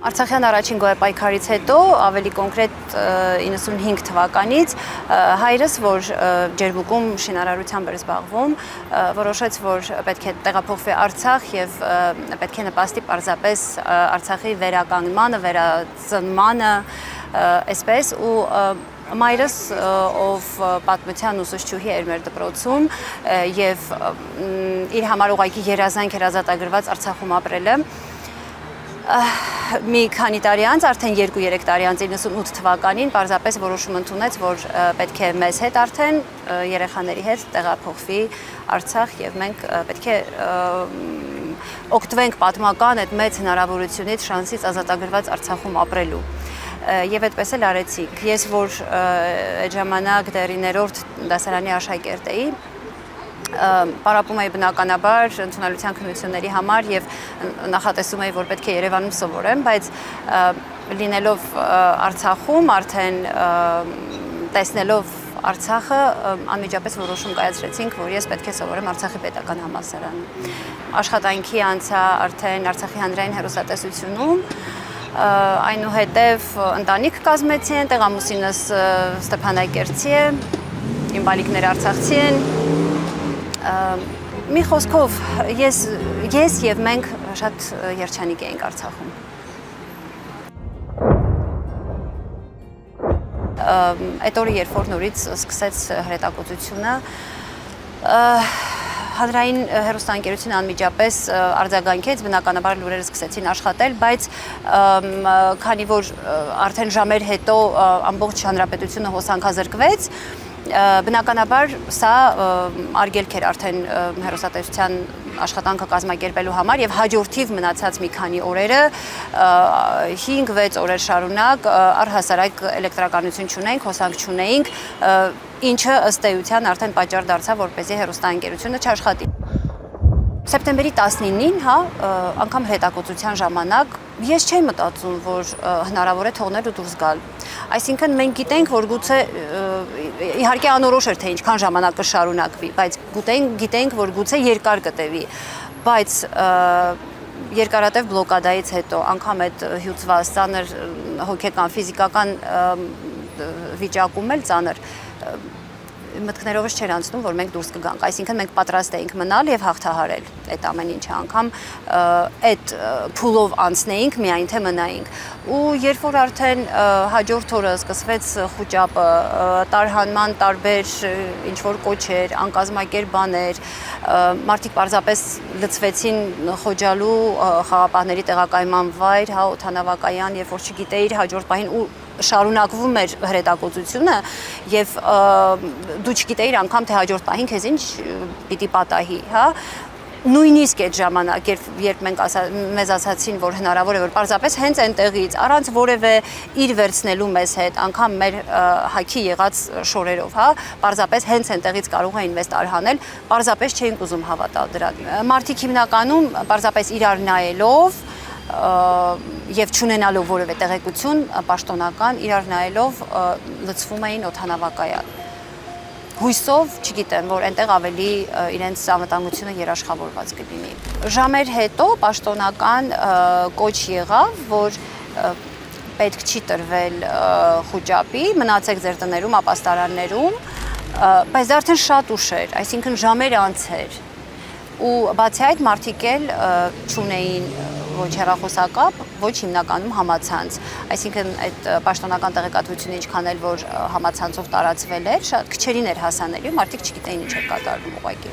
Արցախյան առաջին գոյապայքարից հետո, ավելի կոնկրետ 95 թվականից, հայրս, որ Ջերբուկում շինարարությամբ էր զբաղվում, որոշեց, որ պետք է տեղափոխվի Արցախ եւ պետք է նպաստի պարզապես Արցախի վերականգնմանը, վերածնմանը, այսպես ու մայրս, ով պատմության ուսուցչուհի էր մեր դպրոցում եւ իր համար ուղղակի երազանք էր ազատագրված Արցախում ապրելը, մի քանի տարի անց, արդեն 2-3 տարի անց 98 թվականին պարզապես որոշում ընդունեց, որ պետք է մեզ հետ արդեն երեխաների հետ տեղափոխվի Արցախ եւ մենք պետք է օգտվենք պատմական այդ մեծ հնարավորությունից, շանսից ազատագրված Արցախում ապրելու։ Եվ այդպես էլ արեցինք։ Ես, որ այդ ժամանակ դեռ 9-րդ դասարանի աշակերտ էի, պարապում էի բնականաբար ընդունելության քննությունների համար եւ նախատեսում էի, որ պետք է Երևանում սովորեմ, բայց լինելով Արցախում, արդեն տեսնելով Արցախը, անմիջապես որոշում կայացրեցինք, որ ես պետք է սովորեմ Արցախի պետական համալսարանում։ Աշխատանքի անցա արդեն Արցախի հանրային հեռուստատեսությունում, այնուհետև ընտանիք կազմեցի են, ամուսինս Ստեփանակերտցի է, իմ բալիկները արցախցի են։ Մի խոսքով ես եւ մենք շատ երջանիկ էինք Արցախում։ Այդ օրը, երբ որ նորից սկսեց հրետակոծությունը, հանրային հեռուստաընկերությունը անմիջապես արձագանքեց, բնականաբար լուրերը սկսեցին աշխատել, բայց քանի որ արդեն ժամեր հետո ամբողջ հանրապետությունը հոսանքազրկվեց, բնականաբար սա արգելք էր արդեն հեռուստատեսության աշխատանքը կազմակերպելու համար եւ հաջորդիվ մնացած մի քանի օրերը 5-6 օրեր շարունակ առհասարակ էլեկտրականություն չունենք, հոսանք չունեինք, ինչը ըստ էության արդեն պատճառ դարձավ, որպեսզի հեռուստաընկերությունը չաշխատի։ Սեպտեմբերի 19-ին, անգամ հրետակոծության ժամանակ ես չէի մտածում, որ հնարավոր է թողնել ու դուրս գալ։ Այսինքն մենք գիտենք, որ գուցե իհարկե անորոշ էր, թե ինչքան ժամանակ կշարունակվի, բայց գիտենք, որ գուցե երկար կտևի, բայց երկարատև բլոկադայից հետո անգամ այդ հյուծված ծանր հոգեկան, ֆիզիկական վիճակում էլ ծանր մտքներովս չէր անցնում, որ մենք դուրս կգանք, այսինքն մենք պատրաստ էինք մնալ եւ հաղթահարել այդ ամեն ինչը, անգամ այդ փուլով անցնեինք, միայն թե մնայինք։ Ու երբ որ արդեն հաջորդ օրը սկսվեց խուճապը, տարհանման տարբեր ինչ-որ կոչեր, անկազմակերպ բաներ, մարդիկ պարզապես լցվեցին Խոջալու խաղապահների տեղակայման վայր, օդանավակայան, երբ որ չգիտեիր հաջորդ պահին ու շարունակվում էր հրետակոծությունը եւ դու չգիտեիր անգամ թե հաջորդ պահին քեզ ինչ պիտի պատահի, նույնիսկ այդ ժամանակ, երբ մեզ ասացին, որ հնարավոր է, որ պարզապես հենց այնտեղից, առանց որևէ իր վերցնելու մեզ հետ, անգամ մեր հագի եղած շորերով, պարզապես հենց այնտեղից կարող էին մեզ տարհանել, պարզապես չէինք ուզում հավատալ դրան։ Մարդիկ հիմնականում պարզապես իրար նայելով եւ չունենալով որևէ տեղեկություն պաշտոնական իրար նայելով լցվում էին օդանավակայան։ Հույսով, չգիտեմ, որ այնտեղ ավելի իրենց անվտանգությունը երաշխավորված կլինի։ Ժամեր հետո պաշտոնական կոչ եղավ, որ պետք չի տրվել խուճապի, մնացեք ձեր տներում, ապաստարաններում, բայց դա արդեն շատ ուշ էր, այսինքն ժամեր անց էր։ Ու բացի այդ մարդիկ էլ չունեին ոչ հեռախոսակապ, ոչ հիմնականում համացանց, այսինքն այդ պաշտոնական տեղեկատվությունը ինչքան էլ որ համացանցով տարածվել էր, շատ քչերին էր հասանելի, մարդիկ չգիտեին ինչ էր կատարվում ուղղակի։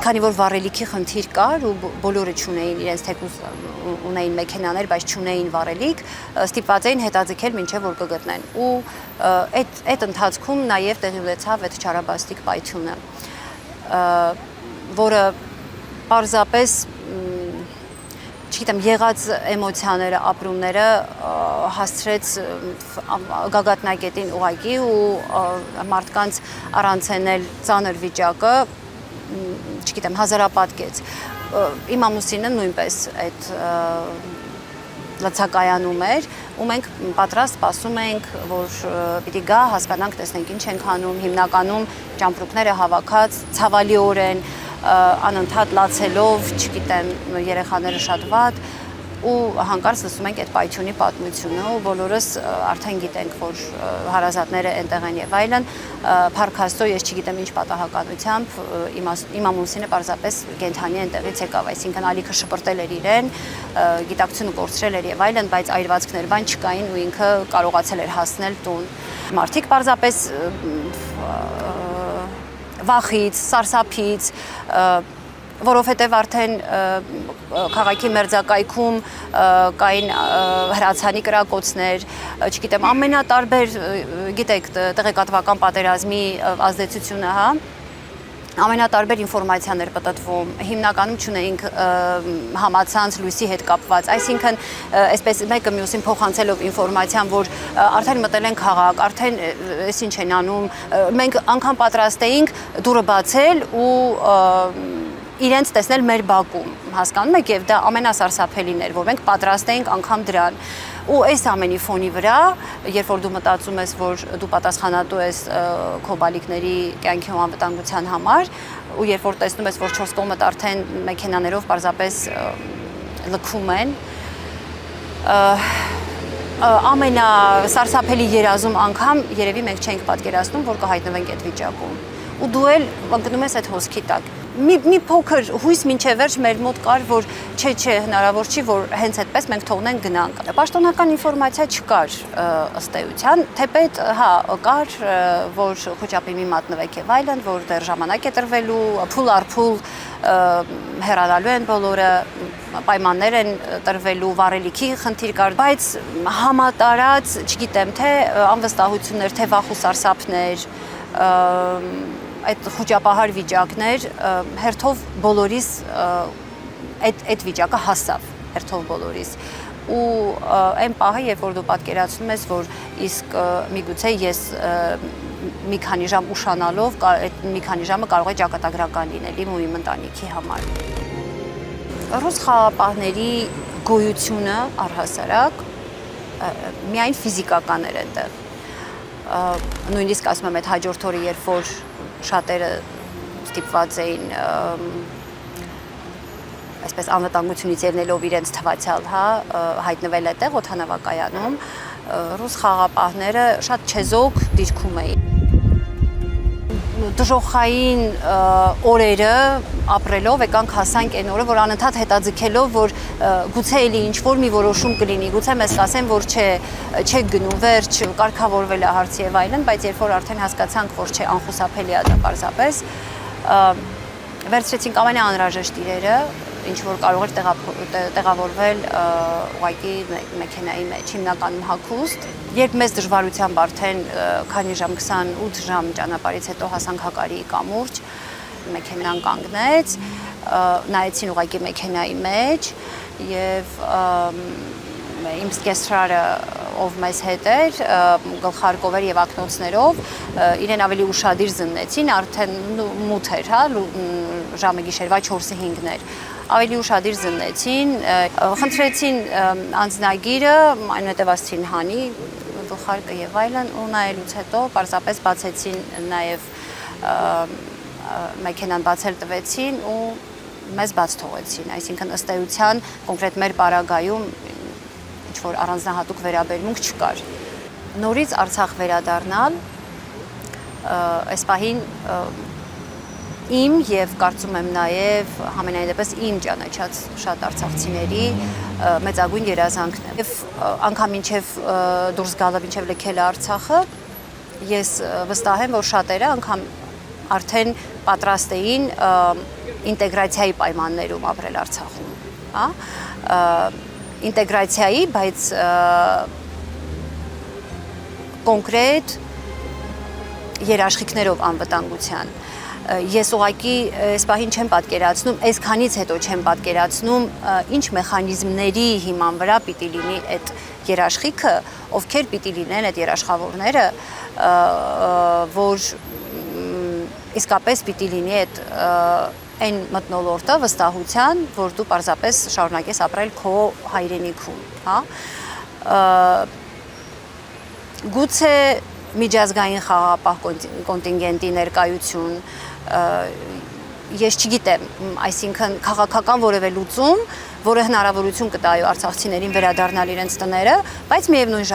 Քանի որ վառելիքի խնդիր կար ու բոլորը չունեին իրենց թեկուզ ունեին մեքենաներ, բայց չունեին վառելիք, ստիպված էին հետաձգել մինչև որ կգտնեն։ Ու այդ ընթացքում նաև տեղի ունեցավ այդ չարաբաստիկ պայթյունը, որը պարզապես չգիտեմ, եղած էմոցիաները, ապրումները հասցրեց գագաթնակետին ուղղակի ու մարդկանց առանցենել ծանր վիճակը, չգիտեմ, հազարապատկեց։ Իմ ամուսինը նույնպես այդ լցակայանում էր, ու մենք պատրաստ սպասում ենք, որ պիտի գա, հասկանանք, տեսնենք ինչ ենք անում, հիմնականում ճամպրուկները հավաքած ցավալիորեն անընդհատ լացելով, չգիտեմ, երեխաները շատ վատ ու հանկարծ լսում ենք այդ պայթյունի պատմությունը ու բոլորս արդեն գիտենք, որ հարազատները այնտեղ են եւ այլն, փառք Աստծո, ես չգիտեմ ինչ պատահականությամբ իմ ամուսինը պարզապես կենթանի այնտեղից եկավ, այսինքն ալիքը շպրտել էր իրեն, գիտակցությունը կորցրել էր եւ այլն, բայց այրվածքներ բան չկային ու ինքը կարողացել էր հասնել տուն։ Մարդիկ պարզապես վախից, սարսափից, որովհետև արդեն քաղաքի մերձակայքում կային հրացանի կրակոցներ, չգիտեմ, ամենատարբեր, գիտեք, տեղեկատվական պատերազմի ազդեցությունը, հա, ամենատարբեր ինֆորմացիաներ պտտվում, հիմնականում չունեինք համացանց լույսի հետ կապված, այսինքն այսպես մեկը մյուսին փոխանցելով ինֆորմացիան, որ արդեն մտել են քաղաք, արդեն այս ինչ են անում, մենք անգամ պատրաստ էինք դուռը բացել ու իրենց տեսնել մեր բակում, հասկանում եք, եւ դա ամենասարսափելին էր, որ մենք պատրաստ էինք անգամ դրան։ Ու այս ամենի ֆոնի վրա, երբ որ դու մտածում ես, որ դու պատասխանատու ես քո բալիկների կյանքի ու անվտանգության համար, ու երբ որ տեսնում ես, որ 4 կողմդ արդեն մեքենաներով պարզապես լքում են, ամենասարսափելի երազում անգամ երևի մենք չենք պատկերացնում, որ կհայտնվենք այդ վիճակում։ Ու դու էլ ընկնում ես այդ հոսքի տակ։ Մի փոքր հույս մինչև վերջ մեր մոտ կար, որ չէ, հնարավոր չի, որ հենց այդպես մենք թողնենք գնանք։ Պաշտոնական ինֆորմացիա չկար ըստ էության, թեպետ հա կար, որ խոճապի մի մատնվեք եւ այլն, որ դեռ ժամանակ է տրվելու, փուլ առ փուլ հեռանալու են բոլորը, պայմաններ են տրվելու, վառելիքի խնդիր կար, բայց համատարած, չգիտեմ, թե անվստահություններ, թե վախ ու սարսափներ, այդ խոճապահար վիճակներ հերթով բոլորիս այդ վիճակը հասավ հերթով բոլորիս ու այն պահը, երբ որ դու պատկերացնում ես, որ իսկ միգուցե ես մի քանի ժամ ուշանալով այդ մի քանի ժամը կարող է ճակատագրական լինել իմ ու իմ ընտանիքի համար։ Ռուս խաղապահների գոյությունը առհասարակ միայն ֆիզիկական էր այնտեղ։ Նույնիսկ ասում եմ այդ հաջորդ օրը, երբ որ շատերը ստիպված էին այսպես անվտանգությունից ելնելով իրենց թվացյալ, հա, հայտնվել այդտեղ օդանավակայանում, ռուս խաղապահները շատ չեզոք դիրքում էին։ Դժոխային օրերը ապրելով եկանք հասանք այն օրը, որ անընդհատ հետաձգելով, որ գուցե էլի ինչ-որ մի որոշում կլինի, գուցե մեզ կասեն, որ չեք գնում, վերջ, կարգավորվել է հարցը եւ այլն, բայց երբ որ արդեն հասկացանք, որ չէ, անխուսափելի է դա պարզապես, վերցրեցինք ամենաանհրաժեշտ իրերը, ինչ որ կարող էր տեղավորվել ուղղակի մեքենայի մեջ, հիմնականում հագուստ։ Երբ մեծ դժվարությամբ արդեն քանի ժամ 28 ժամ ճանապարհից հետո հասանք Հակարիի կամուրջ, մեքենան կանգնեց, նայեցին ուղղակի մեքենայի մեջ եւ իմ սկեսրարը, ով մեզ հետ էր, գլխարկով էր եւ ակնոցներով, իրեն ավելի ուշադիր զննեցին, արդեն մութ էր, հա, ժամը գիշերվա 4-5-ն էր։ Ավելի ուշադիր զննեցին, խնդրեցին անձնագիրը, այնուհետև ասեցին հանի գլխարկը եւ այլն, ու նայելուց հետո պարզապես բացեցին նաեւ մեքենան բացել տվեցին ու մեզ բաց թողեցին, այսինքն ըստ էության կոնկրետ մեր պարագայում ինչ որ առանձնահատուկ վերաբերմունք չկար։ Նորից Արցախ վերադառնալ այս պահին իմ եւ կարծում եմ նաեւ համենայն դեպս իմ ճանաչած շատ արցախցիների մեծագույն երազանքն է։ Եվ անգամ մինչեւ դուրս գալը, մինչեւ լքելը Արցախը, ես վստահ եմ, որ շատերը անգամ արդեն պատրաստ էին ինտեգրացիայի պայմաններում ապրել Արցախում, հա, ինտեգրացիայի, բայց կոնկրետ երաշխիքներով անվտանգության։ Ես ուղղակի այս պահին չեմ պատկերացնում, այսքանից հետո չեմ պատկերացնում, ինչ մեխանիզմների հիման վրա պիտի լինի այդ երաշխիքը, ովքեր պիտի լինեն այդ երաշխավորները, որ իսկապես պիտի լինի այդ այն մթնոլորտը վստահության, որ դու պարզապես շարունակես ապրել քո հայրենիքում, հա։ Գուցե միջազգային խաղաղապահ կոնտինգենտի ներկայություն, ես չգիտեմ, այսինքն քաղաքական որևէ լուծում, որը հնարավորություն կտա արցախցիներին վերադառնալ իրենց տները, բայց միևնույն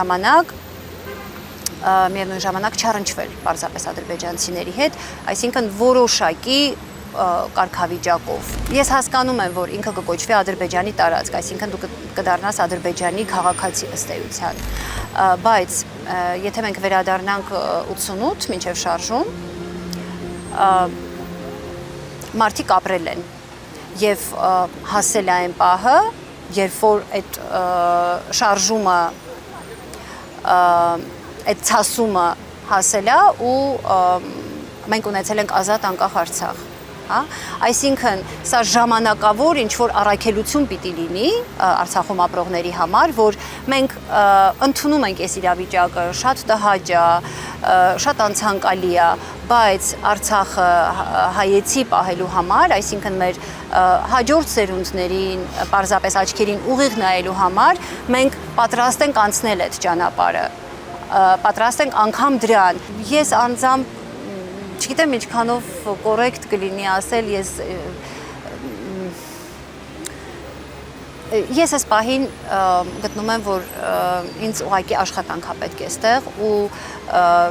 ժամանակ չառնչվել պարզապես ադրբեջանցիների հետ, այսինքն որոշակի կարգավիճակով։ Ես հասկանում եմ, որ ինքը կկոչվի Ադրբեջանի տարածք, այսինքն դու կդառնաս Ադրբեջանի քաղաքացի ըստ էության, բայց եթե մենք վերադառնանք 88 մինչև շարժում, մարդիկ ապրել են եւ հասել է այն պահը, երբ որ այդ շարժումը, այդ ցասումը հասել է ու մենք ունեցել ենք ազատ անկախ Արցախ, հա, այսինքն սա ժամանակավոր ինչ որ առաքելություն պիտի լինի Արցախում ապրողների համար, որ մենք ընդունում ենք այս իրավիճակը, շատ տհաճ է, շատ անցանկալի է, բայց Արցախը հայեցի պահելու համար, այսինքն մեր հաջորդ սերունդներին պարզապես աչքերին ուղիղ նայելու համար, մենք պատրաստ ենք անցնել այդ ճանապարհը, պատրաստ ենք անգամ դրան։ Ես անձամբ չգիտեմ ինչքանով կոռեկտ կլինի ասել, ես այս պահին գտնում եմ, որ ինձ ուղղակի աշխատանք է պետք այստեղ ու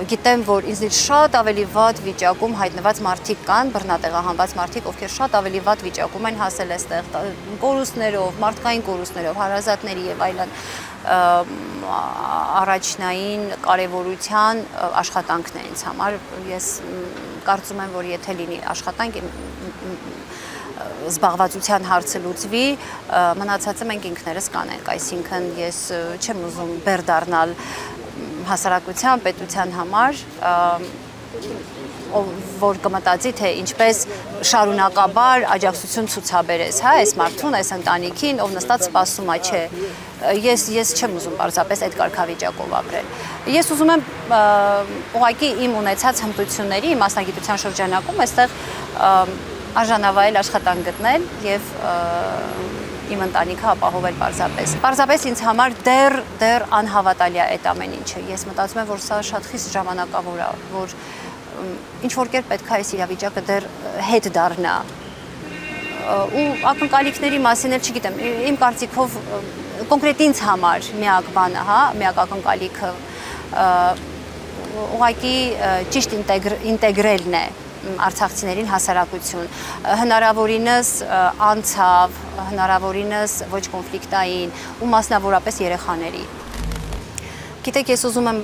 գիտեմ, որ ինձնից շատ ավելի վատ վիճակում հայտնված մարդիկ կան, բռնատեղահանված մարդիկ, ովքեր շատ ավելի վատ վիճակում են հասել այստեղ կորուստներով, մարդկային կորուստներով, հարազատների եւ այլն առաջնային կարևորության աշխատանքն է ինձ համար։ Ես կարծում եմ, որ եթե լինի աշխատանք, զբաղվածության հարցը լուծվի, մնացածը մենք ինքներս կանենք, այսինքն ես չեմ ուզում բեր դառնալ հասարակության, պետության համար, որ կմտածի, թե ինչպես շարունակաբար աջակցություն ցուցաբերես, հա, այս մարդուն, այս ընտանիքին, ով նստած սպասում է, չէ, ես չեմ ուզում պարզապես այդ կարգավիճակով ապրել։ Ես ուզում եմ ուղղակի իմ ունեցած հմտությունների, իմ մասնագիտության շրջանակում այստեղ արժանավայել աշխատանք գտնել եւ իմ ընտանիքը ապահովել պարզապես։ Պարզապես ինձ համար դեռ անհավատալի է այդ ամեն ինչը։ Ես մտածում եմ, որ սա շատ խիստ ժամանակավոր է, որ ինչ որ կերպ պետք է այս իրավիճակը դեռ հետ դառնա։ Ու ակնկալիքների մասին էլ չգիտեմ, իմ կարծիքով կոնկրետ ինձ համար միակ բանը, հա, միակ ակնկալիքը ուղղակի ճիշտ ինտեգրելն է արցախցիներին հասարակություն, հնարավորինս անցավ, հնարավորինս ոչ կոնֆլիկտային ու մասնավորապես երեխաների։ Գիտեք, ես ուզում եմ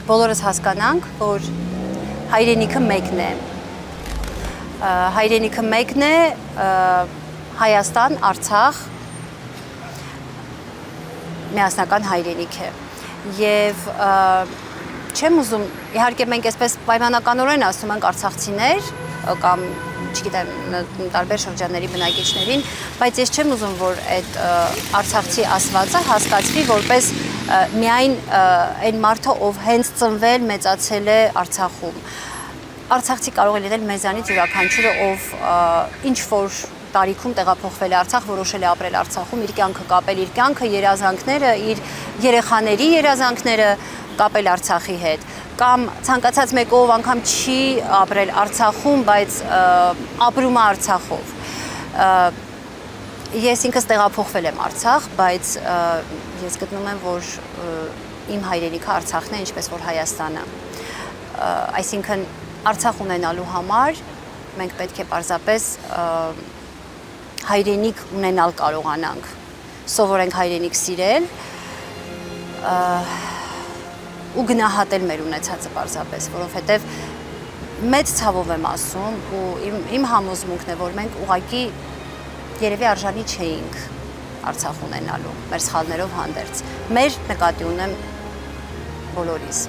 բոլորս հասկանանք, որ հայրենիքը մեկն է։ Հայրենիքը մեկն է, Հայաստան, Արցախ միասնական հայրենիք է։ Եվ չեմ ուզում, իհարկե մենք այսպես պայմանականորեն ասում ենք արցախցիներ կամ չգիտեմ տարբեր շրջանների բնակիչներին, բայց ես չեմ ուզում, որ այդ արցախցի ասվածը հասկացվի որպես միայն այն մարդը, ով հենց ծնվել, մեծացել է Արցախում։ Արցախցի կարող է լինել մեզանից յուրաքանչյուրը, ով ինչ որ տարիքում տեղափոխվել է Արցախ, որոշել է ապրել Արցախում, իր կյանքը կապել, իր կյանքը, երազանքները, իր երեխաների երազանքները կապել Արցախի հետ, կամ ցանկացած մեկը, ով անգամ չի ապրել Արցախում, բայց ապրում է Արցախով։ Ես ինքս տեղափոխվել եմ Արցախ, բայց ես գտնում եմ, որ իմ հայրենիքը Արցախն է, ինչպես որ Հայաստանը։ Այսինքն Արցախ ունենալու համար մենք պետք է պարզապես հայրենիք ունենալ կարողանանք, սովորենք հայրենիք սիրել ու գնահատել մեր ունեցածը պարզապես, որովհետև մեծ ցավով եմ ասում ու իմ համոզմունքն է, որ մենք ուղղակի երևի արժանի չէինք Արցախ ունենալու, մեր սխալներով հանդերձ, մեր նկատի ունեմ բոլորիս։